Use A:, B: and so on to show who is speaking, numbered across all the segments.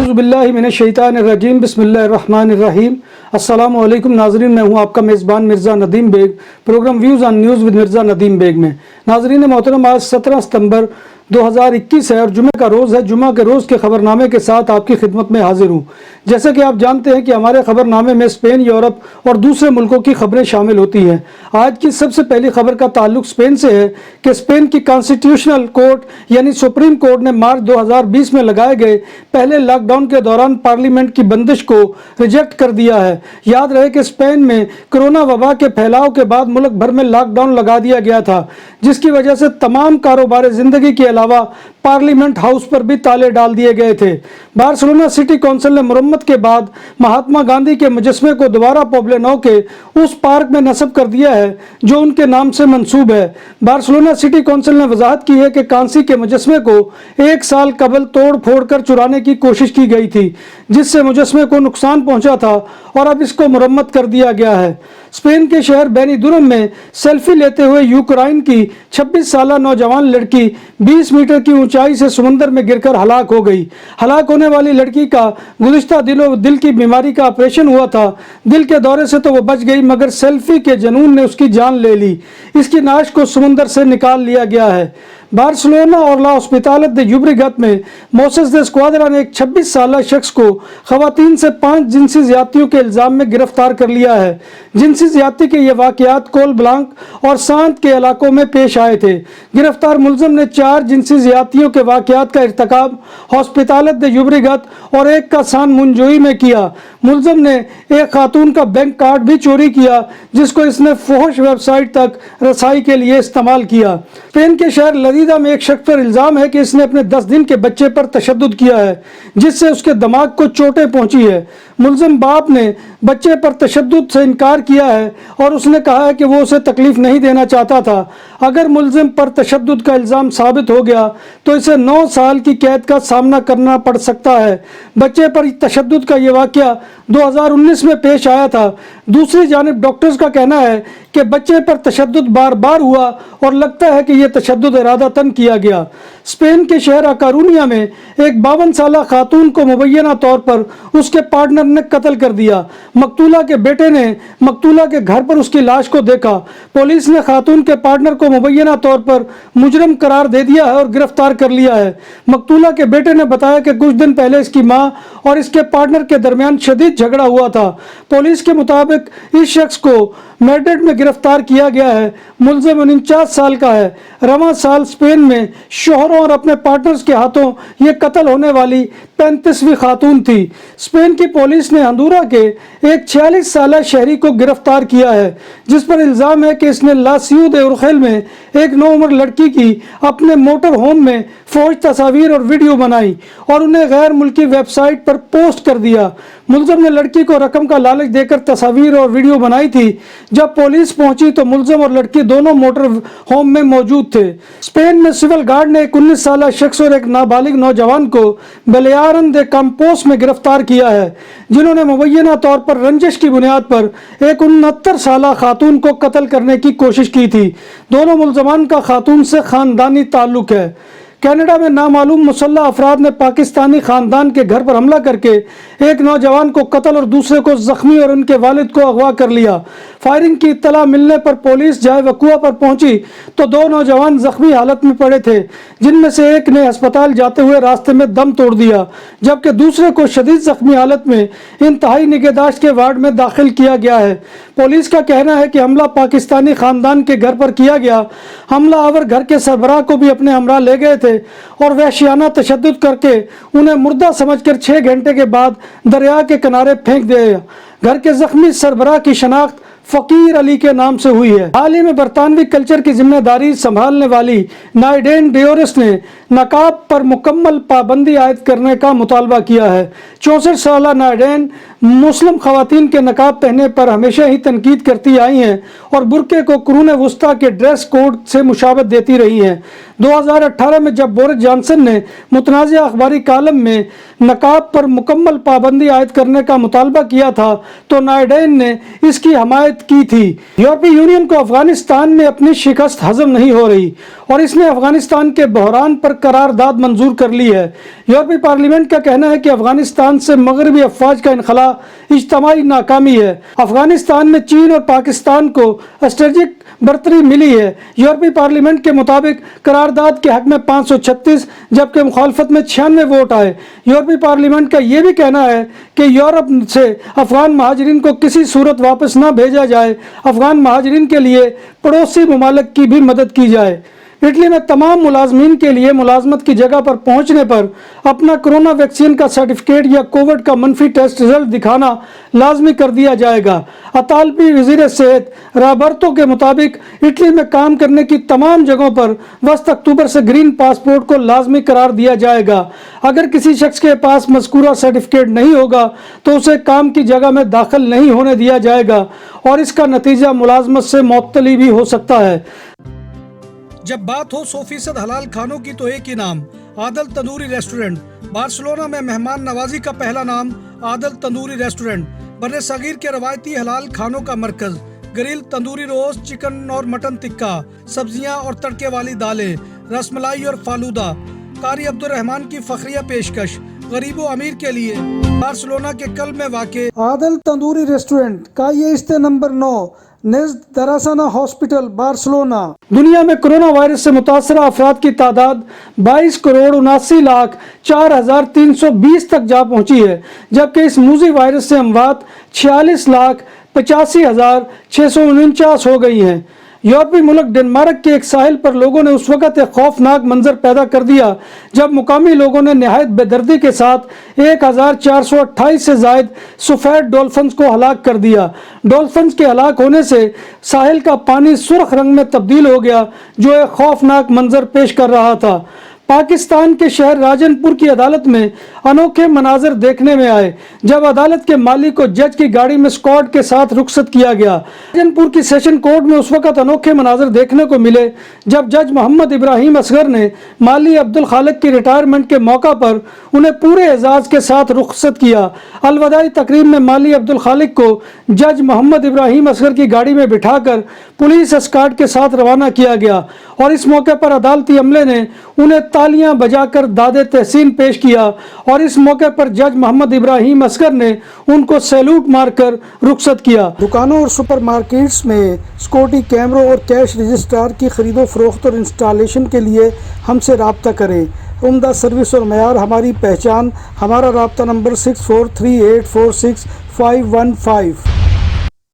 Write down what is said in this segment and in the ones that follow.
A: اعوذ باللہ من الشیطان الرجیم بسم اللہ الرحمن الرحیم۔ السلام علیکم ناظرین، میں ہوں آپ کا میزبان Mirza Nadeem Baig, programme views on news with Mirza Nadeem Baig میں۔ ناظرین محترم، آج 17 ستمبر 2021 ہے اور جمعہ کا روز ہے۔ جمعہ کے روز کے خبر نامے کے ساتھ آپ کی خدمت میں حاضر ہوں۔ جیسا کہ آپ جانتے ہیں کہ ہمارے خبر نامے میں اسپین، یورپ اور دوسرے ملکوں کی خبریں شامل ہوتی ہیں۔ آج کی سب سے پہلی خبر کا تعلق اسپین سے ہے کہ اسپین کی کانسٹیٹیوشنل کورٹ یعنی سپریم کورٹ نے مارچ 2020 میں لگائے گئے پہلے لاک ڈاؤن کے دوران پارلیمنٹ کی بندش کو ریجیکٹ کر دیا ہے۔ یاد رہے کہ اسپین میں کرونا وبا کے پھیلاؤ کے بعد ملک بھر میں لاک ڈاؤن لگا دیا گیا تھا، جس کی وجہ سے تمام کاروبار زندگی کے علاوہ پارلیمنٹ ہاؤس پر بھی تالے ڈال دیے گئے تھے۔ بارسلونا سٹی کونسل نے مرمت کے بعد مہاتما گاندھی کے مجسمے کو دوبارہ پوبلینو کے اس پارک میں نصب کر دیا ہے جو ان کے نام سے منسوب ہے۔ بارسلونا سٹی کونسل نے وضاحت کی ہے کہ کانسی کے مجسمے کو 1 سال قبل توڑ پھوڑ کر چرانے کی کوشش کی گئی تھی، جس سے مجسمے کو نقصان پہنچا تھا اور اب اس کو مرمت کر دیا گیا ہے۔ اسپین کے شہر بینیدورم میں سیلفی لیتے ہوئے یوکرائن کی 26 سالہ نوجوان لڑکی 20 میٹر کی اونچائی سے سمندر میں گر کر ہلاک ہو گئی۔ ہلاک ہونے والی لڑکی کا گزشتہ دل کی بیماری کا آپریشن ہوا تھا۔ دل کے دورے سے تو وہ بچ گئی، مگر سیلفی کے جنون نے اس کی جان لے لی۔ اس کی نعش کو سمندر سے نکال لیا گیا ہے۔ بارسلونا اور لا ہاسپٹالٹ دے یوبریگت میں موسس دے اسکواڈرا نے ایک 26 سالہ شخص کو خواتین سے 5 جنسی زیادتیوں کے الزام میں گرفتار کر لیا ہے۔ جنسی زیادتی کے یہ واقعات کول بلانک اور سانت کے علاقوں میں پیش آئے تھے۔ گرفتار ملزم نے 4 جنسی زیادتیوں کے واقعات کا ارتکاب ہاسپٹالٹ دے یوبریگت اور ایک کا سان منجوئی میں کیا۔ ملزم نے ایک خاتون کا بینک کارڈ بھی چوری کیا، جس کو اس نے فحش ویب سائٹ تک رسائی کے لیے استعمال کیا۔ اسپین کے شہر لریدا میں ایک شخص پر الزام ہے کہ اس نے اپنے 10 دن کے بچے پر تشدد کیا ہے، جس سے اس کے دماغ کو چوٹیں پہنچی ہے۔ ملزم باپ نے بچے پر تشدد سے انکار کیا ہے اور اس نے کہا ہے کہ وہ اسے تکلیف نہیں دینا چاہتا تھا۔ اگر ملزم پر تشدد کا الزام ثابت ہو گیا تو اسے 9 سال کی قید کا سامنا کرنا پڑ سکتا ہے۔ بچے پر تشدد کا یہ واقعہ 2019 میں پیش آیا تھا۔ دوسری جانب ڈاکٹرز کا کہنا ہے کہ بچے پر تشدد بار بار ہوا اور لگتا ہے کہ یہ تشدد ارادتاً کیا گیا۔ اسپین کے شہر اکارونیا میں ایک 52 سالہ خاتون کو مبینہ طور پر اس کے پارٹنر نے قتل کر دیا۔ مقتولہ کے بیٹے نے مقتولہ کے گھر پر اس کی لاش کو دیکھا۔ پولیس نے خاتون کے پارٹنر کو مبینہ طور پر مجرم قرار دے دیا ہے اور گرفتار کر لیا ہے۔ مقتولہ کے بیٹے نے بتایا کہ کچھ دن پہلے اس کی ماں اور اس کے پارٹنر کے درمیان شدید جھگڑا ہوا تھا۔ پولیس کے مطابق اس شخص کو میڈرڈ میں گرفتار کیا گیا ہے۔ ملزم 49 سال کا ہے۔ رواں سال اسپین میں شوہروں اور اپنے پارٹنرز کے ہاتھوں یہ قتل ہونے والی 35ویں خاتون تھی۔ اسپین کی پولیس نے ہندورا کے ایک 46 سالہ شہری کو گرفتار کیا ہے، جس پر الزام ہے کہ اس نے لا سیود اورخیل میں ایک نوعمر لڑکی کی اپنے موٹر ہوم میں فوج تصاویر اور ویڈیو بنائی اور انہیں غیر ملکی ویب سائٹ پر پوسٹ کر دیا۔ ملزم نے لڑکی کو رقم کا لالچ دے کر تصاویر اور ویڈیو بنائی تھی۔ جب پولیس پہنچی تو ملزم اور لڑکی دونوں موٹر ہوم میں موجود تھے۔ اسپین میں سول گارڈ نے ایک 19 سالہ شخص اور ایک نابالغ نوجوان کو بیلیارن دے کمپوس میں گرفتار کیا ہے، جنہوں نے مبینہ طور پر رنجش کی بنیاد پر ایک 69 سالہ خاتون کو قتل کرنے کی کوشش کی تھی۔ دونوں ملزمان کا خاتون سے خاندانی تعلق ہے۔ کینیڈا میں نامعلوم مسلح افراد نے پاکستانی خاندان کے گھر پر حملہ کر کے ایک نوجوان کو قتل اور دوسرے کو زخمی اور ان کے والد کو اغوا کر لیا۔ فائرنگ کی اطلاع ملنے پر پولیس جائے وقوع پر پہنچی تو 2 نوجوان زخمی حالت میں پڑے تھے، جن میں سے ایک نے ہسپتال جاتے ہوئے راستے میں دم توڑ دیا، جبکہ دوسرے کو شدید زخمی حالت میں انتہائی نگہداشت کے وارڈ میں داخل کیا گیا ہے۔ پولیس کا کہنا ہے کہ حملہ پاکستانی خاندان کے گھر پر کیا گیا۔ حملہ آور گھر کے سربراہ کو بھی اپنے ہمراہ لے گئے تھے اور وحشیانہ تشدد کر کے انہیں مردہ سمجھ کر 6 گھنٹے کے بعد دریا کے کنارے پھینک دیا۔ گھر کے زخمی سربراہ کی شناخت فقیر علی کے نام سے ہوئی ہے۔ حال ہی میں برطانوی کلچر کی ذمہ داری سنبھالنے والی نائڈین ڈیورس نے نقاب پر مکمل پابندی عائد کرنے کا مطالبہ کیا ہے۔ 64 سالہ نائڈین مسلم خواتین کے نقاب پہننے پر ہمیشہ ہی تنقید کرتی آئی ہیں اور برقعے کو قرون وسطیٰ کے ڈریس کوڈ سے مشابہت دیتی رہی ہیں۔ 2018 میں جب بورس جانسن نے متنازع اخباری کالم میں نقاب پر مکمل پابندی عائد کرنے کا مطالبہ کیا تھا تو نائیڈین نے اس کی حمایت کی تھی۔ یورپی یونین کو افغانستان میں اپنی شکست ہضم نہیں ہو رہی اور اس نے افغانستان کے بحران پر قرارداد منظور کر لی ہے۔ یورپی پارلیمنٹ کا کہنا ہے کہ افغانستان سے مغربی افواج کا انخلاء اجتماعی ناکامی ہے۔ افغانستان میں چین اور پاکستان کو اسٹریٹجک برتری ملی ہے۔ یورپی پارلیمنٹ کے مطابق قرارداد کے حق میں 536 جبکہ مخالفت میں 96 ووٹ آئے۔ یورپی پارلیمنٹ کا یہ بھی کہنا ہے کہ یورپ سے افغان مہاجرین کو کسی صورت واپس نہ بھیجا جائے، افغان مہاجرین کے لیے پڑوسی ممالک کی بھی مدد کی جائے۔ اٹلی میں تمام ملازمین کے لیے ملازمت کی جگہ پر پہنچنے پر اپنا کرونا ویکسین کا سرٹیفکیٹ یا کووڈ کا منفی ٹیسٹ رزلٹ دکھانا لازمی کر دیا جائے گا۔ اطالوی وزیر صحت رابرتو کے مطابق اٹلی میں کام کرنے کی تمام جگہوں پر وسط اکتوبر سے گرین پاسپورٹ کو لازمی قرار دیا جائے گا۔ اگر کسی شخص کے پاس مذکورہ سرٹیفکیٹ نہیں ہوگا تو اسے کام کی جگہ میں داخل نہیں ہونے دیا جائے گا اور اس کا نتیجہ ملازمت سے معطلی بھی ہو سکتا ہے۔ جب بات ہو 100% حلال کھانوں کی تو ایک ہی نام، عادل تندوری ریسٹورنٹ۔ بارسلونا میں مہمان نوازی کا پہلا نام عادل تندوری ریسٹورنٹ، بر صغیر کے روایتی حلال کھانوں کا مرکز۔ گریل تندوری روسٹ، چکن اور مٹن ٹکا، سبزیاں اور تڑکے والی دالیں، رس ملائی اور فالودہ۔ قاری عبدالرحمان کی فخریہ پیشکش، غریب و امیر کے لیے۔ بارسلونا کے قلب میں واقع عادل تندوری ریسٹورنٹ کا یہ استے نمبر 9 نزد دراسانہ ہاسپٹل بارسلونا۔ دنیا میں کرونا وائرس سے متاثرہ افراد کی تعداد 22,79,04,320 تک جا پہنچی ہے، جبکہ اس موذی وائرس سے اموات 46,85,649 ہو گئی ہیں۔ یورپی ملک ڈنمارک کے ایک ساحل پر لوگوں نے اس وقت ایک خوفناک منظر پیدا کر دیا جب مقامی لوگوں نے نہایت بے دردی کے ساتھ 1,428 سے زائد سفید ڈولفنز کو ہلاک کر دیا۔ ڈولفنز کے ہلاک ہونے سے ساحل کا پانی سرخ رنگ میں تبدیل ہو گیا جو ایک خوفناک منظر پیش کر رہا تھا۔ پاکستان کے شہر راجن پور کی عدالت میں انوکھے مناظر دیکھنے میں آئے جب عدالت کے مالی کو جج کی گاڑی میں اسکواڈ کے ساتھ رخصت کیا گیا۔ راجن پور کی سیشن کورٹ میں اس وقت انوکھے مناظر دیکھنے کو ملے جب جج محمد ابراہیم اصغر نے مالی عبدالخالق کی ریٹائرمنٹ کے موقع پر انہیں پورے اعزاز کے ساتھ رخصت کیا۔ الوداعی تقریب میں مالی عبدالخالق کو جج محمد ابراہیم اصغر کی گاڑی میں بٹھا کر پولیس اسکارٹ کے ساتھ روانہ کیا گیا اور اس موقع پر عدالتی عملے نے انہیں تالیاں بجا کر داد تحسین پیش کیا اور اس موقع پر جج محمد ابراہیم اصغر نے ان کو سیلوٹ مار کر رخصت کیا۔ دکانوں اور سپر مارکیٹس میں سیکورٹی کیمروں اور کیش رجسٹرار کی خرید و فروخت اور انسٹالیشن کے لیے ہم سے رابطہ کریں۔ عمدہ سروس اور معیار ہماری پہچان۔ ہمارا رابطہ نمبر 6438465515۔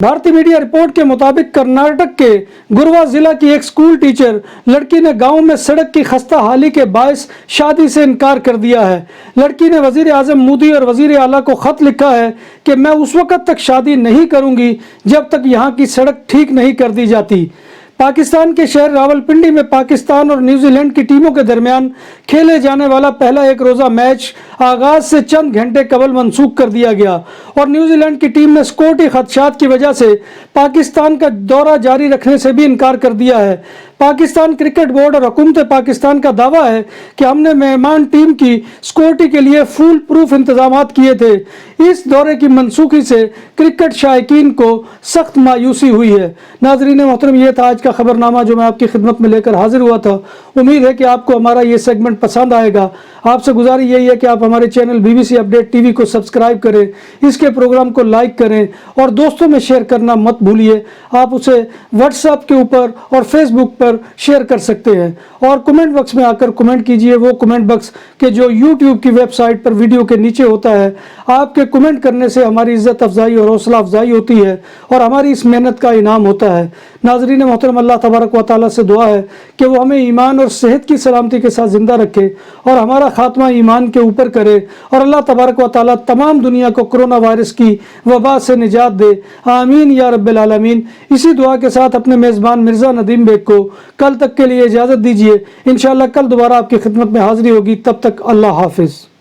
A: بھارتی میڈیا رپورٹ کے مطابق کرناٹک کے گروا ضلع کی ایک سکول ٹیچر لڑکی نے گاؤں میں سڑک کی خستہ حالی کے باعث شادی سے انکار کر دیا ہے۔ لڑکی نے وزیر اعظم مودی اور وزیر اعلیٰ کو خط لکھا ہے کہ میں اس وقت تک شادی نہیں کروں گی جب تک یہاں کی سڑک ٹھیک نہیں کر دی جاتی۔ پاکستان کے شہر راولپنڈی میں پاکستان اور نیوزی لینڈ کی ٹیموں کے درمیان کھیلے جانے والا پہلا ایک روزہ میچ آغاز سے چند گھنٹے قبل منسوخ کر دیا گیا اور نیوزی لینڈ کی ٹیم نے سیکورٹی خدشات کی وجہ سے پاکستان کا دورہ جاری رکھنے سے بھی انکار کر دیا ہے۔ پاکستان کرکٹ بورڈ اور حکومت پاکستان کا دعویٰ ہے کہ ہم نے مہمان ٹیم کی سیکورٹی کے لیے فول پروف انتظامات کیے تھے۔ اس دورے کی منسوخی سے کرکٹ شائقین کو سخت مایوسی ہوئی ہے۔ ناظرین محترم، یہ تھا آج کا خبر نامہ جو میں آپ کی خدمت میں لے کر حاضر ہوا تھا۔ امید ہے کہ آپ کو ہمارا یہ سیگمنٹ پسند آئے گا۔ آپ سے گزارش یہی ہے کہ آپ ہمارے چینل BBC اپڈیٹ TV کو سبسکرائب کریں، اس کے پروگرام کو لائک کریں اور دوستوں میں شیئر کرنا مت بھولیے۔ آپ اسے واٹس ایپ کے اوپر اور فیس بک پر شیئر کر سکتے ہیں اور کمنٹ باکس میں آ کر کمنٹ کیجئے، وہ کمنٹ باکس کہ جو YouTube کی ویب سائٹ پر ویڈیو کے نیچے ہوتا ہے۔ آپ کے کمنٹ کرنے سے ہماری عزت افزائی اور حوصلہ افزائی ہوتی ہے اور ہماری اس محنت کا انعام ہوتا ہے۔ ناظرین محترم، اللہ تبارک و تعالیٰ سے دعا ہے کہ وہ ہمیں ایمان اور صحت کی سلامتی کے ساتھ زندہ رکھے اور ہمارا خاتمہ ایمان کے اوپر کرے اور اللہ تبارک و تعالیٰ تمام دنیا کو کرونا وائرس کی وبا سے نجات دے، آمین یا رب العالمین۔ اسی دعا کے ساتھ اپنے میزبان مرزا ندیم بیگ کو کل تک کے لیے اجازت دیجیے۔ انشاءاللہ کل دوبارہ آپ کی خدمت میں حاضری ہوگی، تب تک اللہ حافظ۔